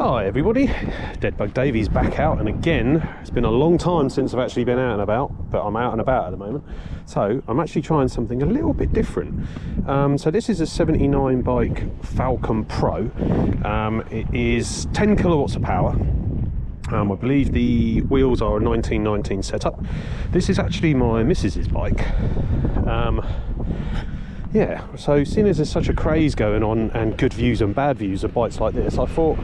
Hi everybody, Deadbug Davey's back out, and again it's been a long time since I've actually been out and about, but I'm out and about at the moment, so I'm actually trying something a little bit different. So this is a 79 bike Falcon Pro. It is 10 kilowatts of power. I believe the wheels are a 1919 setup. This is actually my missus's bike. Yeah, so seeing as there's such a craze going on and good views and bad views of bikes like this, I thought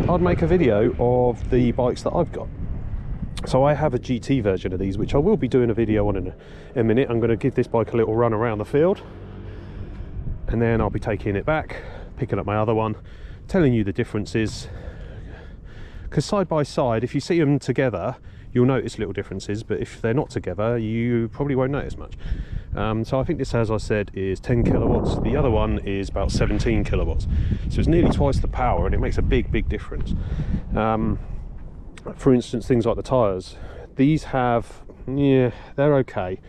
I'd make a video of the bikes that I've got. So I have a GT version of these, which I will be doing a video on in a minute. I'm going to give this bike a little run around the field, and then I'll be taking it back, picking up my other one, telling you the differences. Because side by side, if you see them together, you'll notice little differences, but if they're not together, you probably won't notice much. So I think this, as I said, is 10 kilowatts. The other one is about 17 kilowatts. So it's nearly twice the power, and it makes a big difference. For instance, things like the tyres. These have, yeah, they're okay.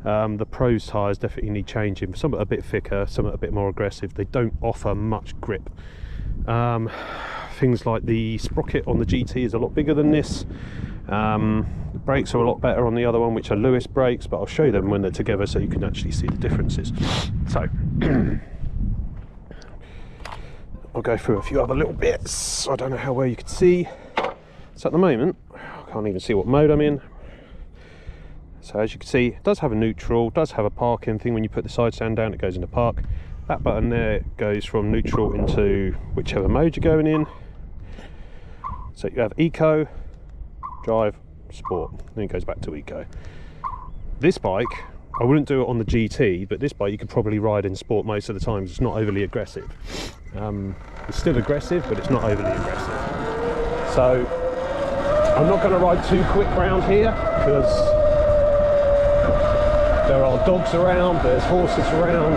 The Pro's tyres definitely need changing. Some are a bit thicker, some are a bit more aggressive. They don't offer much grip. Things like the sprocket on the GT is a lot bigger than this. The brakes are a lot better on the other one, which are Lewis brakes, but I'll show them when they're together so you can actually see the differences. So I'll go through a few other little bits. I don't know how well you can see. So at the moment, I can't even see what mode I'm in. So as you can see, it does have a neutral, does have a parking thing. When you put the side stand down, it goes into park. That button there goes from neutral into whichever mode you're going in. So you have eco, drive, sport, then it goes back to eco. This bike, I wouldn't do it on the GT, but this bike you could probably ride in sport most of the time. It's not overly aggressive. It's still aggressive, but it's not overly aggressive. So I'm not going to ride too quick round here because there are dogs around, there's horses around,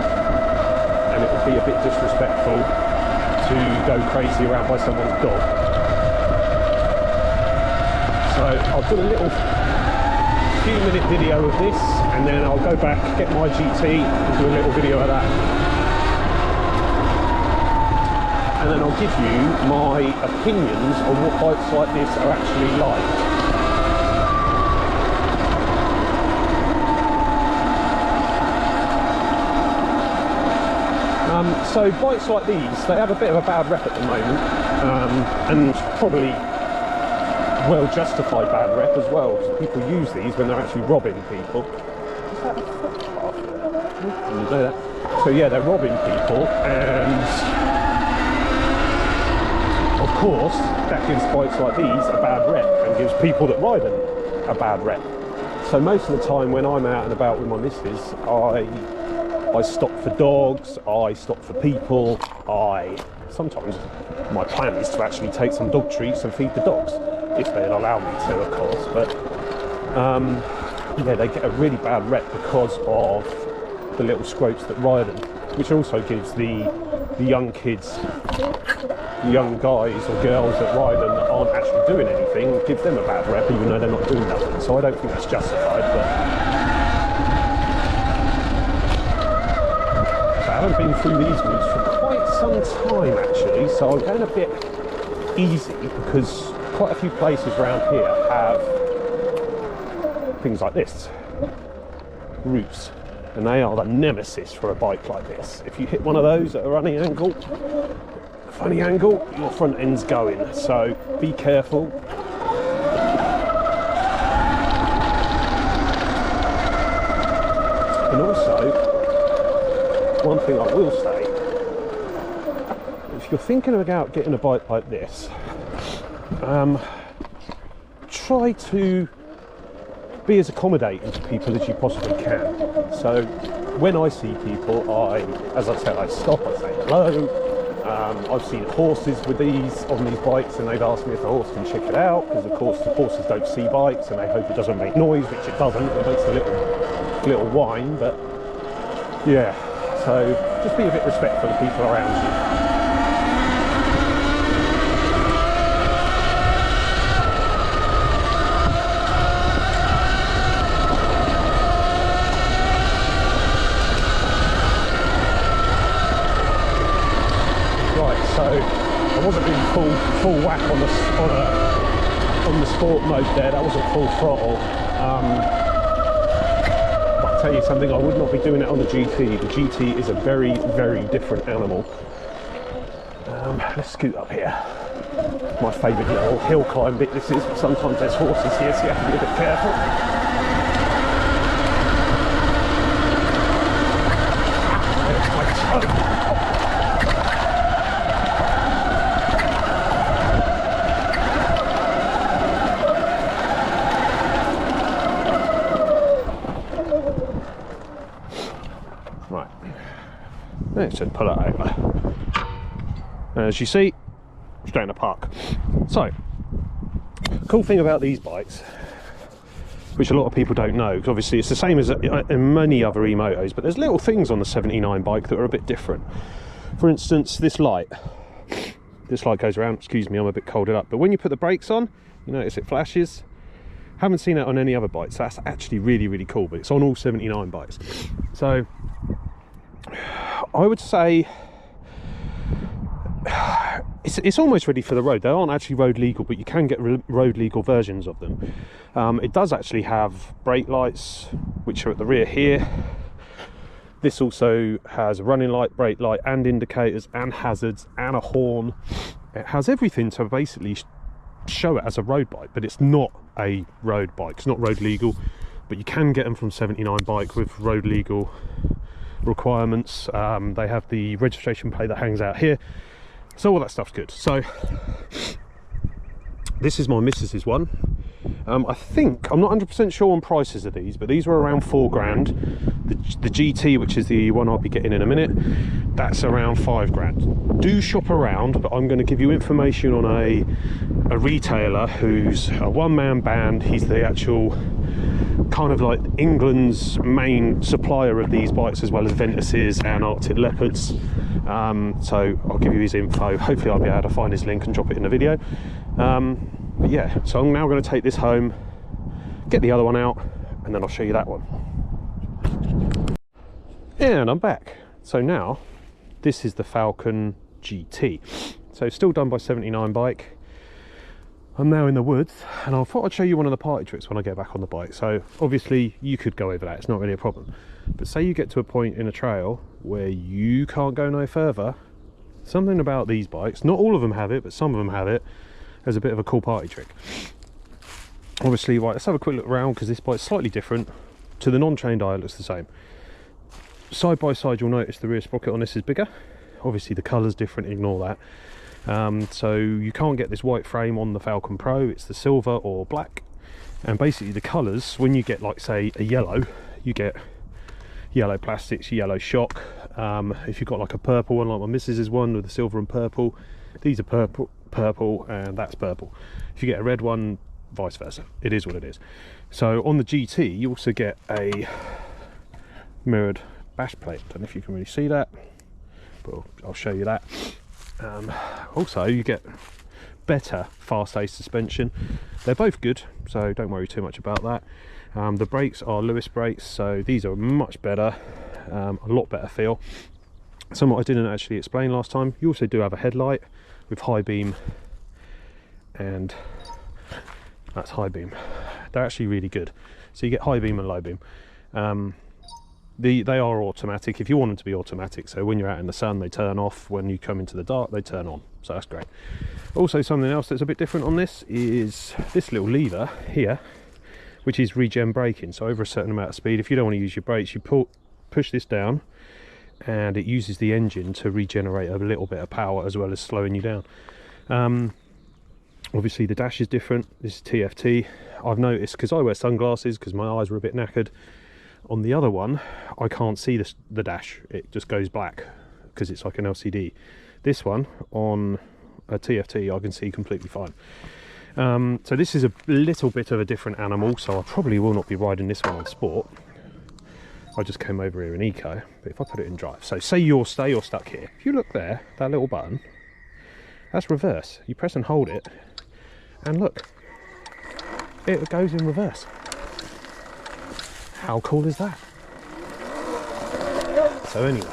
and it would be a bit disrespectful to go crazy around by someone's dog. So I'll do a little few-minute video of this, and then I'll go back, get my GT, and do a little video of that. And then I'll give you my opinions on what bikes like this are actually like. So bikes like these, they have a bit of a bad rep at the moment, and probably well justified bad rep as well. People use these when they're actually robbing people. Is that a footpath? Didn't know that. So yeah, they're robbing people, and of course that gives bikes like these a bad rep and gives people that ride them a bad rep. So most of the time when I'm out and about with my missus, I stop for dogs, I stop for people, sometimes my plan is to actually take some dog treats and feed the dogs, if they'd allow me to, of course. But yeah, they get a really bad rep because of the little scropes that ride them, which also gives the young kids, the young guys or girls that ride them that aren't actually doing anything, gives them a bad rep even though they're not doing nothing. So I don't think that's justified. But I haven't been through these routes for quite some time actually, so I'm going a bit easy because quite a few places around here have things like this, routes, and they are the nemesis for a bike like this. If you hit one of those at a running angle, funny angle, your front end's going, so be careful. And also, one thing I will say, if you're thinking about getting a bike like this, try to be as accommodating to people as you possibly can. So when I see people, as I said, I stop, I say hello. I've seen horses with on these bikes, and they've asked me if a horse can check it out, because of course the horses don't see bikes and they hope it doesn't make noise, which it doesn't. It makes a little whine, but yeah. So just be a bit respectful of people around you. Right, so I wasn't full whack on the sport mode there. That wasn't full throttle. But I'll tell you something, I would not be doing it on the GT. The GT is a very, very different animal. Let's scoot up here. My favourite little hill climb bit this is, but sometimes there's horses here, so you have to be a bit careful. Right, let's just pull it over. As you see, straight in the park. So, cool thing about these bikes, which a lot of people don't know, because obviously it's the same as in many other e-motos, but there's little things on the 79 bike that are a bit different. For instance, this light goes around. Excuse me, I'm a bit colded up, but when you put the brakes on, you notice it flashes. Haven't seen it on any other bikes, so that's actually really, really cool, but it's on all 79 bikes. So I would say it's almost ready for the road. They aren't actually road legal, but you can get road legal versions of them. It does actually have brake lights, which are at the rear here. This also has a running light, brake light, and indicators, and hazards, and a horn. It has everything to basically show it as a road bike, but it's not a road bike. It's not road legal, but you can get them from 79 bike with road legal requirements. They have the registration plate that hangs out here. So all that stuff's good. So this is my missus's one. I think, I'm not 100% sure on prices of these, but these were around £4 grand. The GT, which is the one I'll be getting in a minute, that's around £5 grand. Do shop around, but I'm going to give you information on a retailer who's a one-man band. He's the actual kind of like England's main supplier of these bikes, as well as Ventuses and Arctic Leopards. So I'll give you his info. Hopefully I'll be able to find his link and drop it in the video. But yeah, so I'm now going to take this home, get the other one out, and then I'll show you that one. And I'm back. So now this is the Falcon GT. So still done by 79 bike. I'm now in the woods, and I thought I'd show you one of the party tricks when I get back on the bike. So obviously you could go over that, it's not really a problem. But say you get to a point in a trail where you can't go no further, something about these bikes, not all of them have it, but some of them have it, as a bit of a cool party trick. Obviously, right, let's have a quick look around, because this bike's slightly different. To the non-trained eye, it looks the same. Side by side, you'll notice the rear sprocket on this is bigger. Obviously the colour's different, ignore that. So you can't get this white frame on the Falcon Pro, it's the silver or black. And basically the colours, when you get, like, say a yellow, you get yellow plastics, yellow shock. If you've got like a purple one, like my missus's one with the silver and purple, these are purple, and that's purple. If you get a red one, vice versa. It is what it is. So on the GT you also get a mirrored bash plate. Don't know if you can really see that, but I'll show you that. Also you get better fast ace suspension. They're both good, so don't worry too much about that. The brakes are Lewis brakes, so these are much better, a lot better feel. Something I didn't actually explain last time, you also do have a headlight with high beam, and that's high beam. They're actually really good. So you get high beam and low beam. They are automatic if you want them to be automatic, so when you're out in the sun they turn off, when you come into the dark they turn on, so that's great. Also, something else that's a bit different on this is this little lever here, which is regen braking. So over a certain amount of speed, if you don't want to use your brakes, you push this down, and it uses the engine to regenerate a little bit of power as well as slowing you down. Obviously the dash is different. This is TFT. I've noticed, because I wear sunglasses because my eyes were a bit knackered, on the other one I can't see the dash, it just goes black because it's like an LCD. This one on a TFT I can see completely fine. So this is a little bit of a different animal, so I probably will not be riding this one on sport. I just came over here in eco, but if I put it in drive, so say you're stuck here, if you look there, that little button, that's reverse. You press and hold it, and look, it goes in reverse. How cool is that? So anyway,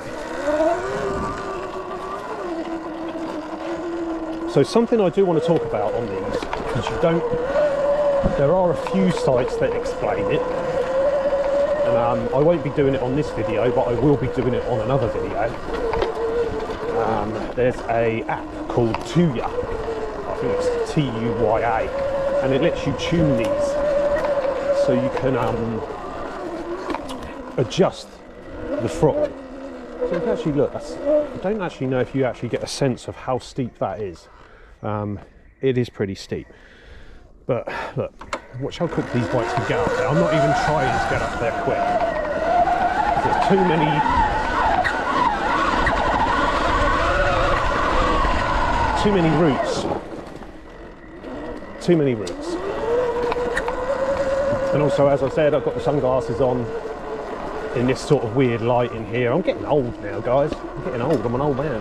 So something I do want to talk about on these, because there are a few sites that explain it, and I won't be doing it on this video, but I will be doing it on another video. There's a app called Tuya, I think it's Tuya, and it lets you tune these, so you can adjust the throttle. So you can actually look, I don't actually know if you actually get a sense of how steep that is. It is pretty steep. But look, watch how quick these bikes can get up there. I'm not even trying to get up there quick. There's too many routes. Too many routes. And also, as I said, I've got the sunglasses on in this sort of weird light in here. I'm getting old now, guys. I'm getting old. I'm an old man.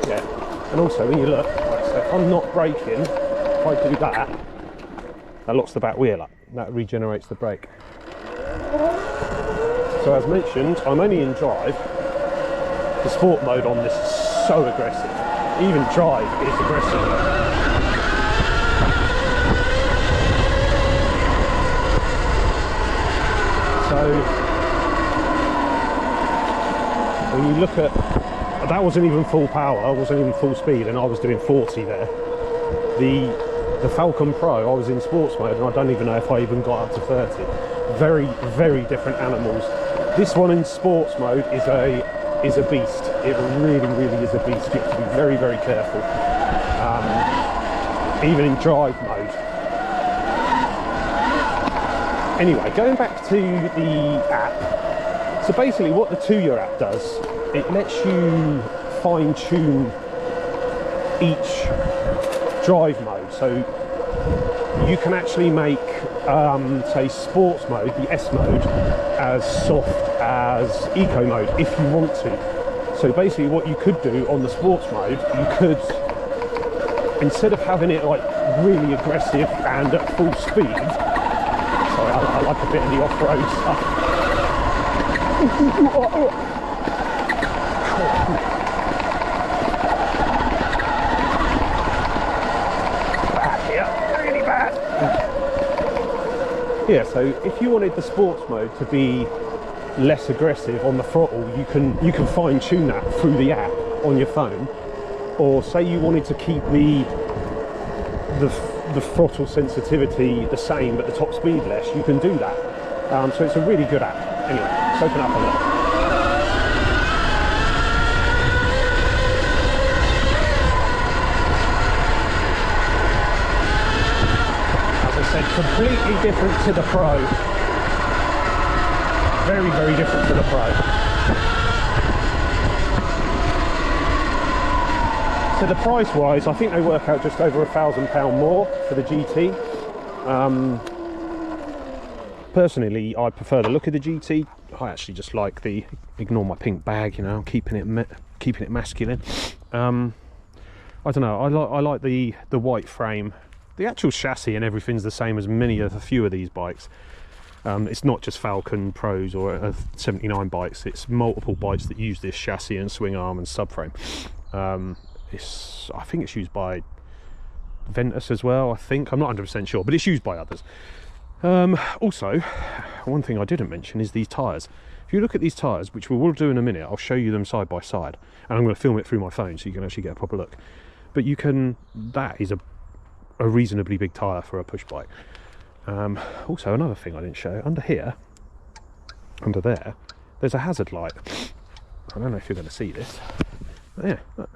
Yeah. And also, when you look, like, so if I'm not braking, if I do that, that locks the back wheel up. That regenerates the brake. So as mentioned, I'm only in drive. The sport mode on this is so aggressive. Even drive is aggressive. So when you look at, that wasn't even full power, I wasn't even full speed, and I was doing 40 there. The Falcon Pro, I was in sports mode, and I don't even know if I even got up to 30. Very, very different animals. This one in sports mode is a beast. It really, really is a beast. You have to be very, very careful. Even in drive mode. Anyway, going back to the app. So basically what the Tuya app does, it lets you fine tune each drive mode. So you can actually make, say, sports mode, the S mode, as soft as eco mode if you want to. So basically what you could do on the sports mode, you could, instead of having it like really aggressive and at full speed, sorry, I like a bit of the off-road stuff. Bad here, really bad. Yeah, so if you wanted the sports mode to be less aggressive on the throttle, you can fine tune that through the app on your phone. Or say you wanted to keep the throttle sensitivity the same but the top speed less, you can do that. So it's a really good app. Anyway, let's open up a look. As I said, completely different to the Pro. Very, very different to the Pro. So the price wise, I think they work out just over £1,000 more for the GT. Personally, I prefer the look of the GT. I actually just like the, ignore my pink bag, you know, I'm keeping it masculine. I don't know, I like the white frame. The actual chassis and everything's the same as a few of these bikes. It's not just Falcon Pros or 79 bikes, it's multiple bikes that use this chassis and swing arm and subframe. I think it's used by Ventus as well, I think. I'm not 100% sure, but it's used by others. Also, one thing I didn't mention is these tyres. If you look at these tyres, which we will do in a minute, I'll show you them side by side, and I'm going to film it through my phone so you can actually get a proper look. But you can, that is a reasonably big tyre for a push bike. Also, another thing I didn't show, under here, under there, there's a hazard light. I don't know if you're going to see this. But yeah, look.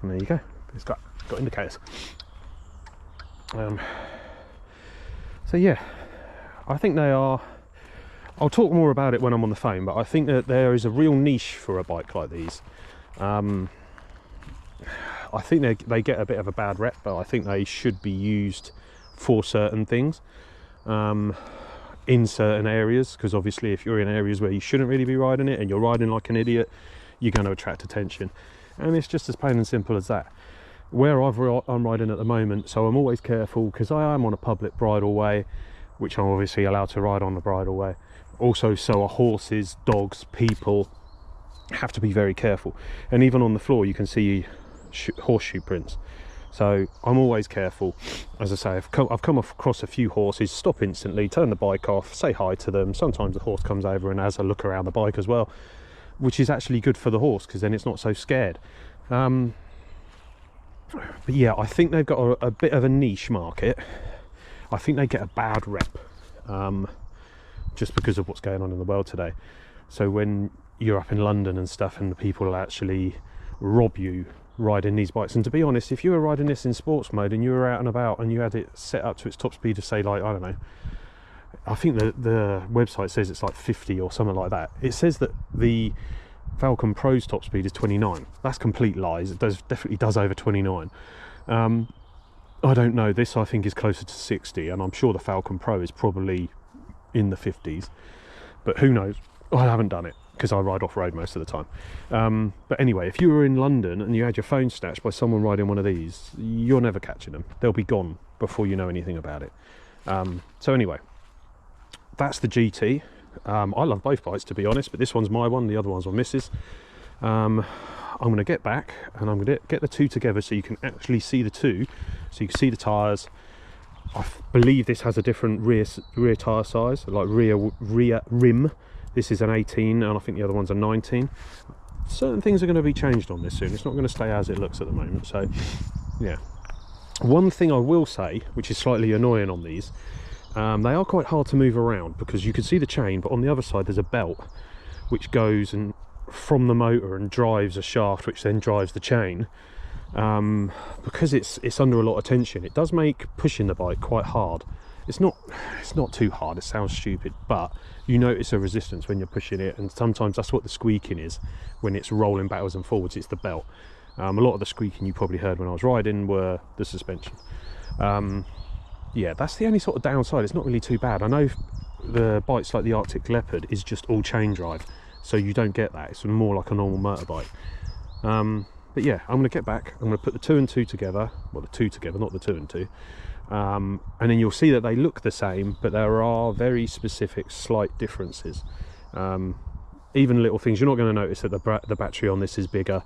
And there you go, it's got indicators. So yeah, I think they are, I'll talk more about it when I'm on the phone, but I think that there is a real niche for a bike like these. I think they get a bit of a bad rep, but I think they should be used for certain things, in certain areas, because obviously if you're in areas where you shouldn't really be riding it and you're riding like an idiot, you're going to attract attention. And it's just as plain and simple as that. Where I'm riding at the moment, so I'm always careful because I am on a public bridleway, which I'm obviously allowed to ride on the bridleway. Also, so are horses, dogs, people, have to be very careful. And even on the floor you can see horseshoe prints, so I'm always careful. As I say, I've come across a few horses, stop instantly, turn the bike off, say hi to them. Sometimes the horse comes over and has a look around the bike as well, which is actually good for the horse because then it's not so scared. But yeah, I think they've got a bit of a niche market. I think they get a bad rep just because of what's going on in the world today. So when you're up in London and stuff and the people actually rob you riding these bikes, and to be honest, if you were riding this in sports mode and you were out and about and you had it set up to its top speed of, say, like, I don't know, I think the website says it's like 50 or something like that. It says that the Falcon Pro's top speed is 29. That's complete lies. It definitely does over 29. I don't know, this I think is closer to 60, and I'm sure the Falcon Pro is probably in the 50s, but who knows. I haven't done it because I ride off-road most of the time. But anyway, if you were in London and you had your phone snatched by someone riding one of these, you're never catching them. They'll be gone before you know anything about it. So anyway, that's the GT. I love both bikes, to be honest, but this one's my one, the other one's my missus. I'm going to get back and I'm going to get the two together so you can actually see the two, so you can see the tyres. I believe this has a different rear tyre size, like rear rim. This is an 18 and I think the other one's a 19. Certain things are going to be changed on this soon. It's not going to stay as it looks at the moment. So yeah, one thing I will say, which is slightly annoying on these, they are quite hard to move around because you can see the chain, but on the other side there's a belt which goes and from the motor and drives a shaft which then drives the chain. Because it's under a lot of tension, it does make pushing the bike quite hard. It's not too hard, it sounds stupid, but you notice a resistance when you're pushing it, and sometimes that's what the squeaking is when it's rolling backwards and forwards. It's the belt. A lot of the squeaking you probably heard when I was riding were the suspension. Yeah, that's the only sort of downside. It's not really too bad. I know the bikes like the Arctic Leopard is just all chain drive, so you don't get that. It's more like a normal motorbike. But yeah, I'm going to get back, I'm going to put the 2 and 2 together, well, the 2 together, not the 2 and 2, and then you'll see that they look the same, but there are very specific slight differences. Even little things, you're not going to notice that the battery on this is bigger.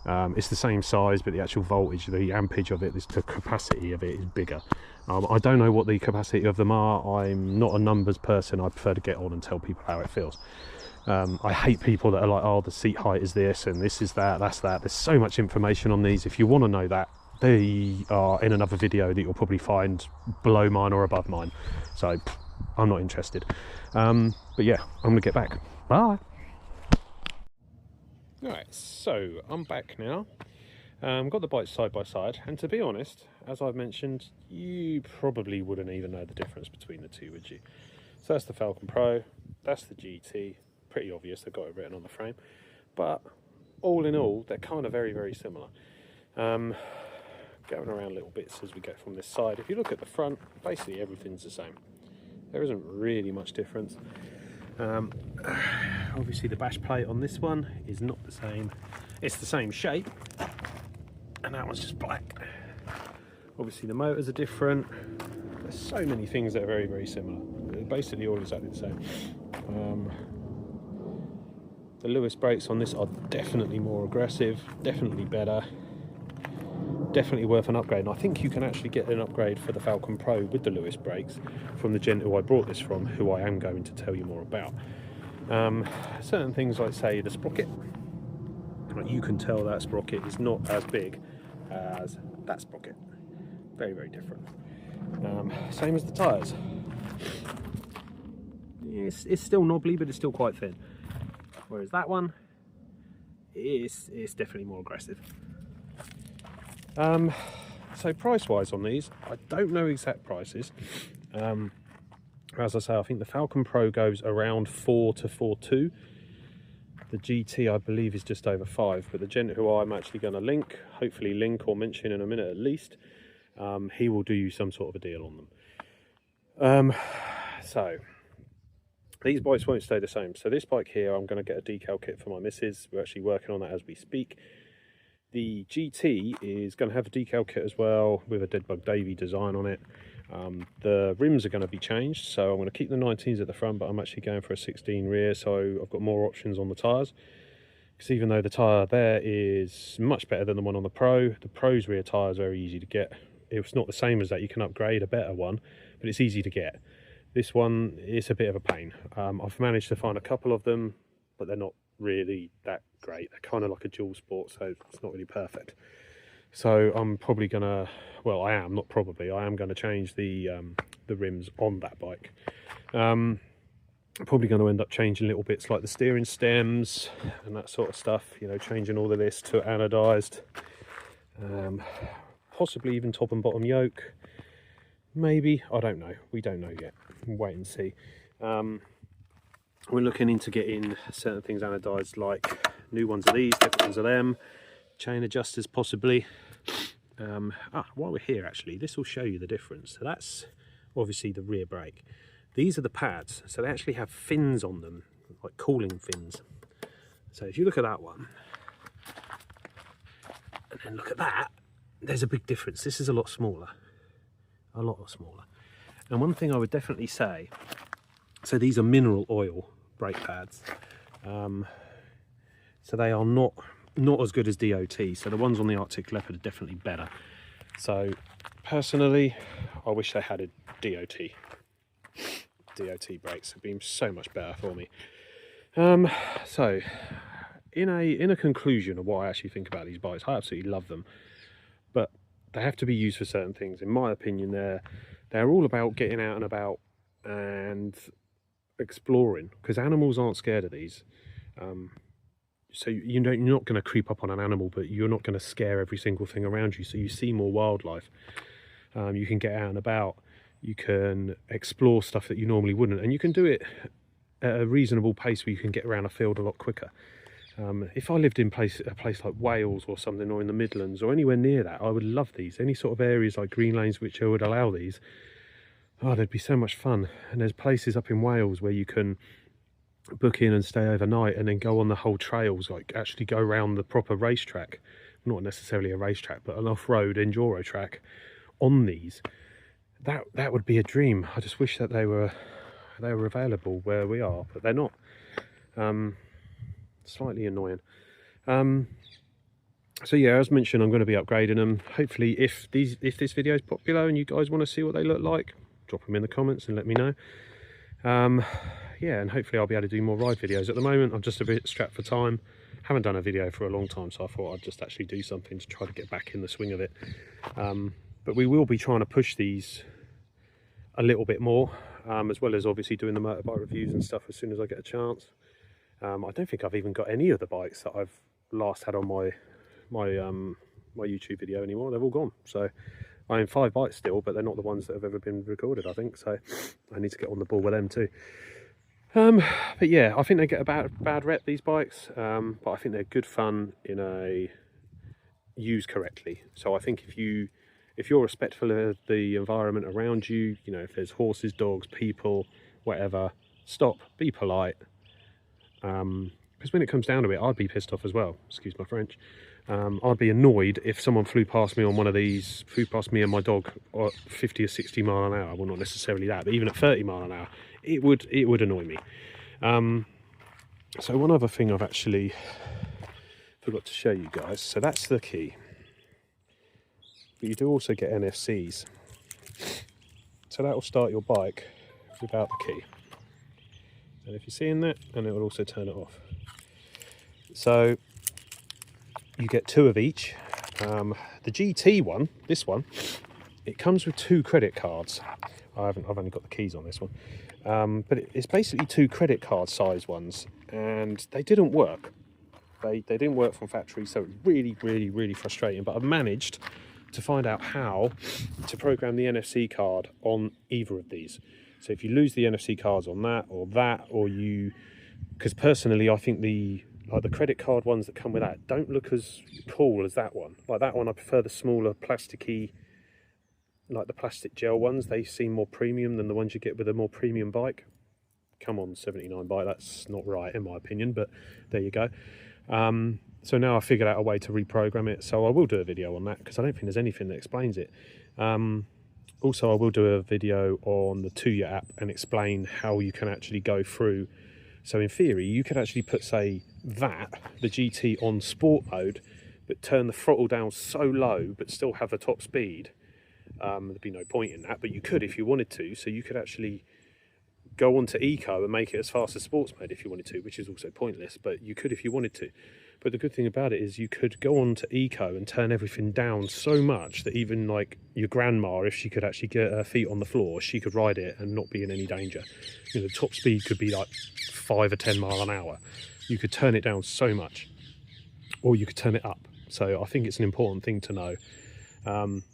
It's the same size, but the actual voltage, the ampage of it, the capacity of it is bigger. I don't know what the capacity of them are. I'm not a numbers person. I prefer to get on and tell people how it feels. I hate people that are like, oh, the seat height is this and this is that, that's that. There's so much information on these. If you want to know that, they are in another video that you'll probably find below mine or above mine. So I'm not interested. But yeah, I'm gonna get back. Bye. Alright, so I'm back now. Got the bikes side by side, and to be honest, as I've mentioned, you probably wouldn't even know the difference between the two, would you? So that's the Falcon Pro, that's the GT. Pretty obvious, they've got it written on the frame, but all in all they're kind of very, very similar. Going around little bits as we go from this side, if you look at the front, basically everything's the same. There isn't really much difference. Obviously the bash plate on this one is not the same. It's the same shape, and that one's just black. Obviously the motors are different. There's so many things that are very, very similar. They're basically all exactly the same. The Lewis brakes on this are definitely more aggressive, definitely better, definitely worth an upgrade. And I think you can actually get an upgrade for the Falcon Pro with the Lewis brakes from the gent who I brought this from, who I am going to tell you more about. Certain things like, say, the sprocket. You can tell that sprocket is not as big as that sprocket. Very, very different. Same as the tyres. It's still knobbly, but it's still quite thin. Whereas that one is definitely more aggressive. So price-wise on these, I don't know exact prices. As I say, I think the Falcon Pro goes around 4 to 4.2. The GT, I believe, is just over 5. But the gent who I'm actually going to hopefully link or mention in a minute at least, he will do you some sort of a deal on them. So these bikes won't stay the same. So this bike here, I'm going to get a decal kit for my missus. We're actually working on that as we speak. The GT is going to have a decal kit as well with a Deadbug Davey design on it. The rims are going to be changed, so I'm going to keep the 19s at the front, but I'm actually going for a 16 rear, so I've got more options on the tyres. because even though the tyre there is much better than the one on the Pro's rear tyre is very easy to get. It's not the same as that, you can upgrade a better one, but it's easy to get. This one is a bit of a pain. I've managed to find a couple of them, but they're not really that great. They're kind of like a dual sport, so it's not really perfect. So I'm probably gonna, well, I am gonna change the rims on that bike. I'm probably going to end up changing little bits like the steering stems and that sort of stuff, you know, changing all of this to anodized, possibly even top and bottom yoke, maybe, I don't know, we don't know yet, we'll wait and see. We're looking into getting certain things anodized, like new ones of these, different ones of them, chain adjusters possibly. While we're here, actually, this will show you the difference. So that's obviously the rear brake. These are the pads, so they actually have fins on them, like cooling fins. So if you look at that one, and then look at that, there's a big difference. This is a lot smaller, a lot smaller. And one thing I would definitely say, so these are mineral oil brake pads. So they are not as good as DOT. So the ones on the Arctic Leopard are definitely better. So personally, I wish they had a DOT. DOT brakes have been so much better for me. So in a conclusion of what I actually think about these bikes, I absolutely love them, but they have to be used for certain things. In my opinion, they're all about getting out and about and exploring, because animals aren't scared of these. So you're not going to creep up on an animal, but you're not going to scare every single thing around you, so you see more wildlife. You can get out and about, you can explore stuff that you normally wouldn't, and you can do it at a reasonable pace where you can get around a field a lot quicker. If I lived in a place like Wales or something, or in the Midlands or anywhere near that, I would love these. Any sort of areas like green lanes which would allow these, oh, they'd be so much fun. And there's places up in Wales where you can book in and stay overnight and then go on the whole trails, like actually go around the proper racetrack, not necessarily a racetrack, but an off-road enduro track on these. That would be a dream. I just wish that they were available where we are, but they're not. Slightly annoying. So yeah, as mentioned, I'm going to be upgrading them. Hopefully, if this video is popular and you guys want to see what they look like, drop them in the comments and let me know. Yeah, and hopefully I'll be able to do more ride videos. At the moment, I'm just a bit strapped for time. Haven't done a video for a long time, so I thought I'd just actually do something to try to get back in the swing of it. But we will be trying to push these a little bit more, as well as obviously doing the motorbike reviews and stuff as soon as I get a chance. I don't think I've even got any of the bikes that I've last had on my YouTube video anymore. They've all gone. So I own 5 bikes still, but they're not the ones that have ever been recorded, I think. So I need to get on the ball with them too. But yeah, I think they get a bad rep, these bikes, but I think they're good fun in a used correctly. So I think if you're respectful of the environment around you, you know, if there's horses, dogs, people, whatever, stop, be polite. Because when it comes down to it, I'd be pissed off as well, excuse my French. I'd be annoyed if someone flew past me on one of these, flew past me and my dog at 50 or 60 mile an hour. Well, not necessarily that, but even at 30 mile an hour, it would annoy me. So one other thing I've actually forgot to show you guys. So that's the key. But you do also get NFCs. So that will start your bike without the key. And if you're seeing that, and it will also turn it off. So you get 2 of each. The GT one, this one, it comes with 2 credit cards. I've only got the keys on this one. But it's basically 2 credit card size ones, and they didn't work. They didn't work from factory, so it's really frustrating. But I've managed to find out how to program the NFC card on either of these. So if you lose the NFC cards on that, or you, because personally I think the credit card ones that come with that don't look as cool as that one. Like that one, I prefer the smaller plasticky, like the plastic gel ones. They seem more premium than the ones you get with a more premium bike. Come on, 79 bike, that's not right in my opinion, but there you go. So now I figured out a way to reprogram it, so I will do a video on that, because I don't think there's anything that explains it. Also, I will do a video on the Tuya app and explain how you can actually go through So in theory, you could actually put, say, the GT on sport mode, but turn the throttle down so low, but still have the top speed. There'd be no point in that, but you could if you wanted to. So you could actually go on to eco and make it as fast as sports mode if you wanted to, which is also pointless, but you could if you wanted to. But the good thing about it is you could go on to eco and turn everything down so much that even like your grandma, if she could actually get her feet on the floor, she could ride it and not be in any danger. You know, the top speed could be like 5 or 10 mile an hour. You could turn it down so much, or you could turn it up. So I think it's an important thing to know.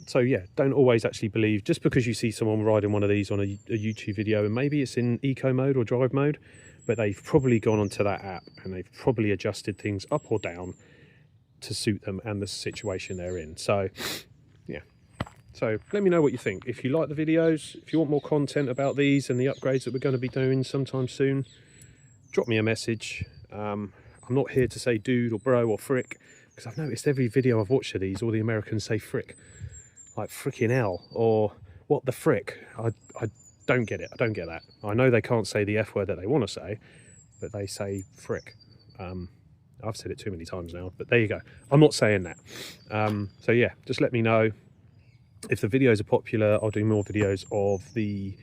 So yeah, don't always actually believe, just because you see someone riding one of these on a YouTube video and maybe it's in eco mode or drive mode, but they've probably gone onto that app and they've probably adjusted things up or down to suit them and the situation they're in. So yeah, so let me know what you think. If you like the videos, if you want more content about these and the upgrades that we're going to be doing sometime soon, drop me a message. I'm not here to say dude or bro or frick, because I've noticed every video I've watched of these, all the Americans say frick, like frickin' hell, or what the frick. I don't get it. I don't get that. I know they can't say the F word that they want to say, but they say frick. I've said it too many times now, but there you go. I'm not saying that. So yeah, just let me know. If the videos are popular, I'll do more videos of the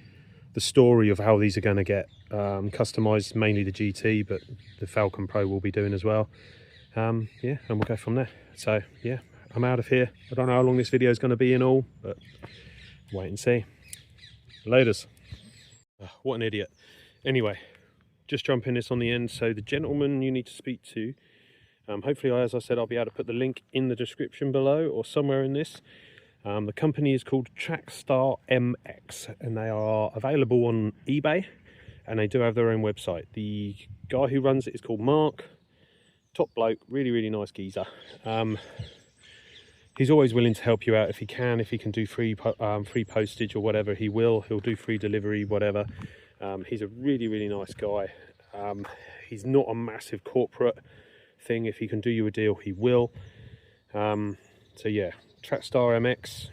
story of how these are going to get customized, mainly the GT, but the Falcon Pro will be doing as well. Yeah, and we'll go from there. So yeah, I'm out of here. I don't know how long this video is going to be in all, but wait and see. Laters. What an idiot. Anyway, just jumping this on the end. So the gentleman you need to speak to, hopefully, as I said, I'll be able to put the link in the description below or somewhere in this. The company is called Trackstar MX, and they are available on eBay, and they do have their own website. The guy who runs it is called Mark. Top bloke, really nice geezer. He's always willing to help you out if he can. If he can do free postage or whatever, he will. He'll do free delivery, whatever. He's a really nice guy. He's not a massive corporate thing. If he can do you a deal, he will. So yeah, Trackstar MX.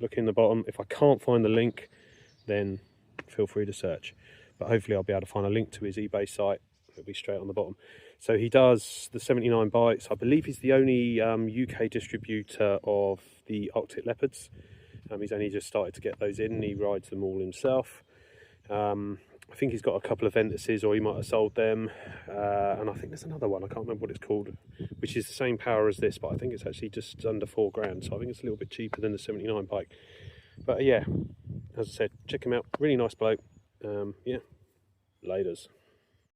Look in the bottom. If I can't find the link, then feel free to search. But hopefully I'll be able to find a link to his eBay site. It'll be straight on the bottom. So he does the 79 bikes. I believe he's the only UK distributor of the Arctic Leopards. He's only just started to get those in. He rides them all himself. I think he's got a couple of Ventuses, or he might have sold them. And I think there's another one, I can't remember what it's called, which is the same power as this, but I think it's actually just under £4 grand. So I think it's a little bit cheaper than the 79 bike. But yeah, as I said, check him out. Really nice bloke. Yeah, laters.